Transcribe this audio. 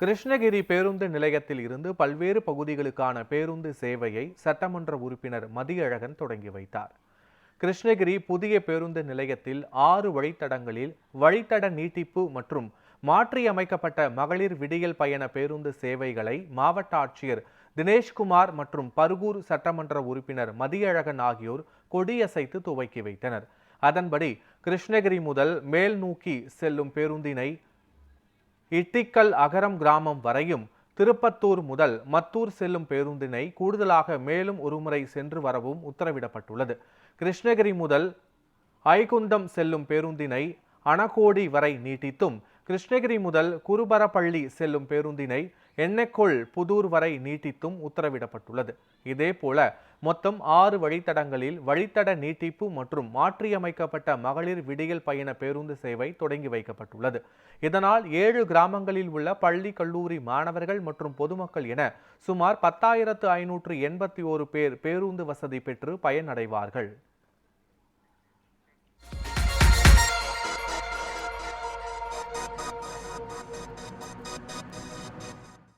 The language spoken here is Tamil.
கிருஷ்ணகிரி பேருந்து நிலையத்தில் இருந்து பல்வேறு பகுதிகளுக்கான பேருந்து சேவையை சட்டமன்ற உறுப்பினர் மதியழகன் தொடங்கி வைத்தார். கிருஷ்ணகிரி புதிய பேருந்து நிலையத்தில் 6 வழித்தடங்களில் வழித்தட நீட்டிப்பு மற்றும் மாற்றியமைக்கப்பட்ட மகளிர் விடியல் பயண பேருந்து சேவைகளை மாவட்ட ஆட்சியர் தினேஷ்குமார் மற்றும் பர்கூர் சட்டமன்ற உறுப்பினர் மதியழகன் ஆகியோர் கொடியசைத்து துவக்கி வைத்தனர். அதன்படி கிருஷ்ணகிரி முதல் மேல் நோக்கி செல்லும் பேருந்தினை இட்டிக்கல் அகரம் கிராமம் வரையும், திருப்பத்தூர் முதல் மத்தூர் செல்லும் பேருந்தினை கூடுதலாக மேலும் ஒருமுறை சென்று வரவும் உத்தரவிடப்பட்டுள்ளது. கிருஷ்ணகிரி முதல் ஐகுண்டம் செல்லும் பேருந்தினை அணகோடி வரை நீட்டித்தும், கிருஷ்ணகிரி முதல் குருபரப்பள்ளி செல்லும் பேருந்தினை எண்ணெக்கோள் புதூர் வரை நீட்டித்தும் உத்தரவிடப்பட்டுள்ளது. இதேபோல மொத்தம் 6 வழித்தடங்களில் வழித்தட நீட்டிப்பு மற்றும் மாற்றியமைக்கப்பட்ட மகளிர் விடியல் பயண பேருந்து சேவை தொடங்கி வைக்கப்பட்டுள்ளது. இதனால் 7 கிராமங்களில் உள்ள பள்ளி கல்லூரி மாணவர்கள் மற்றும் பொதுமக்கள் என சுமார் 10,581 பேர் பேருந்து வசதி பெற்று பயனடைவார்கள்.